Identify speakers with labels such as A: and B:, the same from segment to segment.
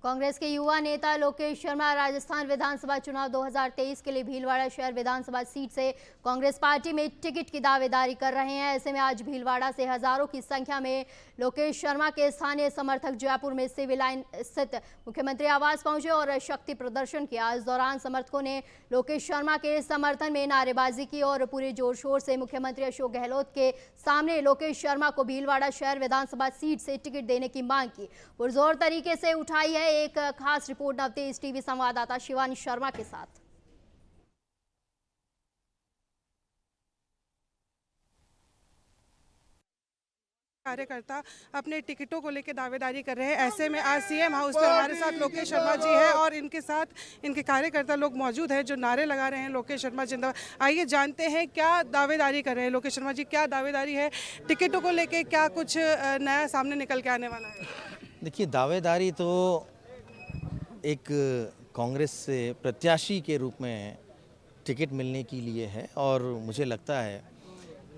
A: कांग्रेस के युवा नेता लोकेश शर्मा राजस्थान विधानसभा चुनाव 2023 के लिए भीलवाड़ा शहर विधानसभा सीट से कांग्रेस पार्टी में टिकट की दावेदारी कर रहे हैं। ऐसे में आज भीलवाड़ा से हजारों की संख्या में लोकेश शर्मा के स्थानीय समर्थक जयपुर में सिविल लाइन स्थित मुख्यमंत्री आवास पहुंचे और शक्ति प्रदर्शन किया। इस दौरान समर्थकों ने लोकेश शर्मा के समर्थन में नारेबाजी की और पूरे जोर शोर से मुख्यमंत्री अशोक गहलोत के सामने लोकेश शर्मा को भीलवाड़ा शहर विधानसभा सीट से टिकट देने की मांग की। पुरजोर तरीके से उठाई है। एक खास रिपोर्ट नवतेज टीवी संवाददाता शिवानी शर्मा के साथ।
B: कार्यकर्ता अपने टिकटों को लेकर दावेदारी कर रहे हैं। ऐसे में आज सीएम हाउस पे हमारे साथ लोकेश शर्मा जी हैं और इनके साथ इनके कार्यकर्ता लोग मौजूद हैं जो नारे लगा रहे हैं, लोकेश शर्मा जिंदाबाद। आइए जानते हैं क्या दावेदारी कर रहे हैं लोकेश शर्मा जी, क्या दावेदारी है टिकटों को लेकर, क्या कुछ नया सामने निकल के आने वाला है?
C: देखिए, दावेदारी तो एक कांग्रेस से प्रत्याशी के रूप में टिकट मिलने के लिए है और मुझे लगता है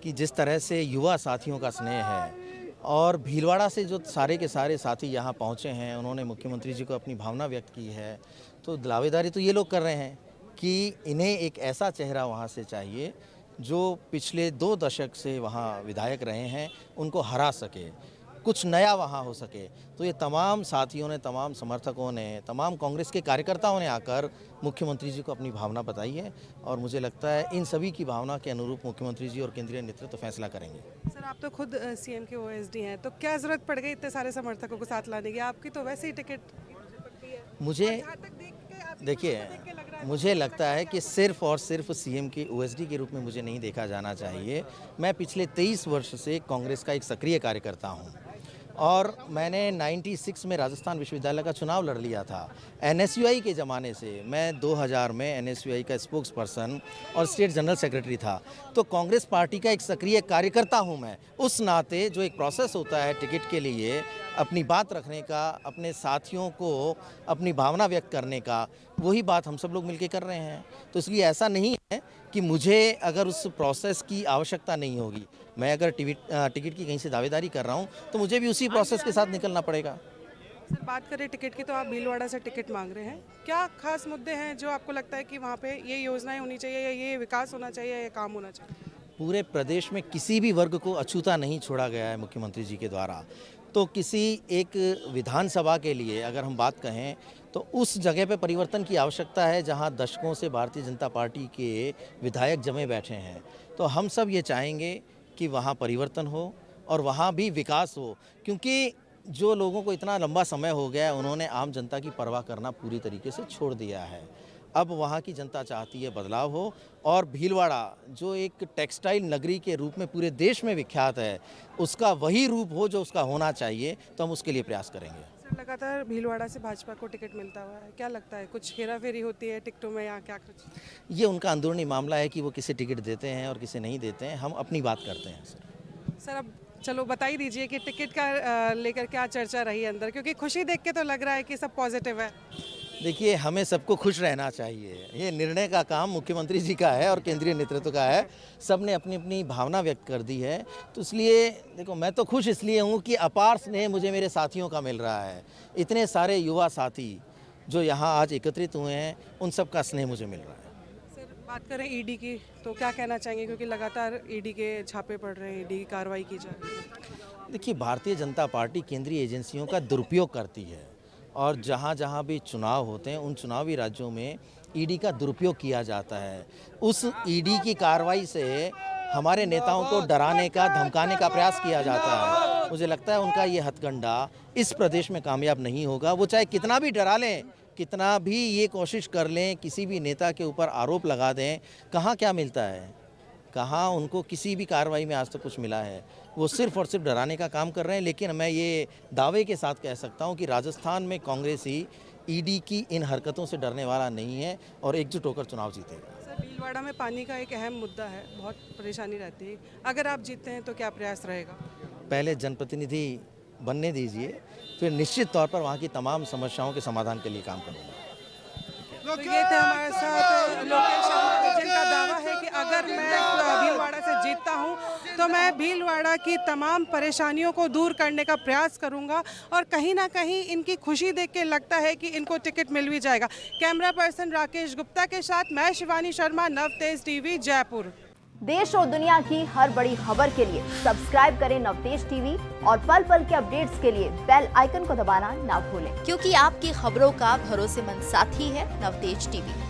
C: कि जिस तरह से युवा साथियों का स्नेह है और भीलवाड़ा से जो सारे के सारे साथी यहाँ पहुँचे हैं, उन्होंने मुख्यमंत्री जी को अपनी भावना व्यक्त की है, तो दावेदारी तो ये लोग कर रहे हैं कि इन्हें एक ऐसा चेहरा वहाँ से चाहिए जो पिछले 2 दशक से वहाँ विधायक रहे हैं, उनको हरा सके, कुछ नया वहाँ हो सके। तो ये तमाम साथियों ने, तमाम समर्थकों ने, तमाम कांग्रेस के कार्यकर्ताओं ने आकर मुख्यमंत्री जी को अपनी भावना बताई है और मुझे लगता है इन सभी की भावना के अनुरूप मुख्यमंत्री जी और केंद्रीय नेतृत्व फैसला करेंगे।
B: सर, आप तो खुद सीएम के ओएसडी हैं, तो क्या जरूरत पड़ गई इतने सारे समर्थकों को साथ लाने की? आपकी तो वैसे ही टिकट
C: मुझे देखिए, मुझे लगता है कि सिर्फ और सिर्फ सीएम के ओएसडी के रूप में मुझे नहीं देखा जाना चाहिए। मैं पिछले 23 वर्ष से कांग्रेस का एक सक्रिय कार्यकर्ता हूं और मैंने 96 में राजस्थान विश्वविद्यालय का चुनाव लड़ लिया था। एनएसयूआई के ज़माने से मैं 2000 में एनएसयूआई का स्पोक्स पर्सन और स्टेट जनरल सेक्रेटरी था। तो कांग्रेस पार्टी का एक सक्रिय कार्यकर्ता हूं मैं। उस नाते जो एक प्रोसेस होता है टिकट के लिए अपनी बात रखने का, अपने साथियों को अपनी भावना व्यक्त करने का, वही बात हम सब लोग मिलकर कर रहे हैं। तो इसलिए ऐसा नहीं है कि मुझे अगर उस प्रोसेस की आवश्यकता नहीं होगी, मैं अगर टिकट की कहीं से दावेदारी कर रहा हूं तो मुझे भी उसी प्रोसेस के साथ निकलना पड़ेगा।
B: सर, बात करें टिकट की, तो आप भीलवाड़ा से टिकट मांग रहे हैं। क्या खास मुद्दे हैं जो आपको लगता है कि वहाँ पे ये योजनाएं होनी चाहिए या ये विकास होना चाहिए या ये काम होना चाहिए?
C: पूरे प्रदेश में किसी भी वर्ग को अछूता नहीं छोड़ा गया है मुख्यमंत्री जी के द्वारा। तो किसी एक विधानसभा के लिए अगर हम बात कहें तो उस जगह पे परिवर्तन की आवश्यकता है जहां दशकों से भारतीय जनता पार्टी के विधायक जमे बैठे हैं। तो हम सब ये चाहेंगे कि वहां परिवर्तन हो और वहां भी विकास हो, क्योंकि जो लोगों को इतना लंबा समय हो गया है, उन्होंने आम जनता की परवाह करना पूरी तरीके से छोड़ दिया है। अब वहाँ की जनता चाहती है बदलाव हो और भीलवाड़ा जो एक टेक्सटाइल नगरी के रूप में पूरे देश में विख्यात है, उसका वही रूप हो जो उसका होना चाहिए। तो हम उसके लिए प्रयास करेंगे।
B: सर, लगातार भीलवाड़ा से भाजपा को टिकट मिलता हुआ है, क्या लगता है कुछ हेरा फेरी होती है टिकटों में या क्या कुछ?
C: ये उनका अंदरूनी मामला है कि वो किसे टिकट देते हैं और किसे नहीं देते हैं। हम अपनी बात करते हैं।
B: सर, अब चलो बता ही दीजिए कि टिकट का लेकर क्या चर्चा रही अंदर, क्योंकि खुशी देख के तो लग रहा है कि सब पॉजिटिव है।
C: देखिए, हमें सबको खुश रहना चाहिए। ये निर्णय का काम मुख्यमंत्री जी का है और केंद्रीय नेतृत्व का है। सब ने अपनी अपनी भावना व्यक्त कर दी है। तो इसलिए देखो, मैं तो खुश इसलिए हूँ कि अपार स्नेह मुझे मेरे साथियों का मिल रहा है। इतने सारे युवा साथी जो यहाँ आज एकत्रित हुए हैं, उन सब का स्नेह मुझे मिल रहा है।
B: सर, बात करें ईडी की, तो क्या कहना चाहेंगे, क्योंकि लगातार ईडी के छापे पड़ रहे हैं, ईडी की कार्रवाई की जा रही है?
C: देखिए, भारतीय जनता पार्टी केंद्रीय एजेंसियों का दुरुपयोग करती है और जहाँ जहाँ भी चुनाव होते हैं उन चुनावी राज्यों में ईडी का दुरुपयोग किया जाता है। उस ईडी की कार्रवाई से हमारे नेताओं को डराने का, धमकाने का प्रयास किया जाता है। मुझे लगता है उनका ये हथकंडा इस प्रदेश में कामयाब नहीं होगा। वो चाहे कितना भी डरा लें, कितना भी ये कोशिश कर लें, किसी भी नेता के ऊपर आरोप लगा दें, कहाँ क्या मिलता है, कहाँ उनको किसी भी कार्रवाई में आज तक कुछ मिला है। वो सिर्फ और सिर्फ डराने का काम कर रहे हैं। लेकिन मैं ये दावे के साथ कह सकता हूँ कि राजस्थान में कांग्रेस ही ईडी की इन हरकतों से डरने वाला नहीं है और एकजुट होकर चुनाव जीतेगा।
B: सर, भीलवाड़ा में पानी का एक अहम मुद्दा है, बहुत परेशानी रहती है। अगर आप जीतते हैं तो क्या प्रयास रहेगा?
C: पहले जनप्रतिनिधि बनने दीजिए, फिर निश्चित तौर पर वहाँ की तमाम समस्याओं के समाधान के लिए काम करूँगा।
B: तो ये थे हमारे साथ लोकेश शर्मा, जिनका दावा है कि अगर मैं भीलवाड़ा से जीतता हूँ तो मैं भीलवाड़ा की तमाम परेशानियों को दूर करने का प्रयास करूंगा और कहीं ना कहीं इनकी खुशी देख के लगता है कि इनको टिकट मिल भी जाएगा। कैमरा पर्सन राकेश गुप्ता के साथ मैं शिवानी शर्मा, नवतेज टीवी, जयपुर।
D: देश और दुनिया की हर बड़ी खबर के लिए सब्सक्राइब करें नवतेज टीवी और पल पल के अपडेट्स के लिए बेल आइकन को दबाना ना भूलें,
E: क्योंकि आपकी खबरों का भरोसेमंद साथी है नवतेज टीवी।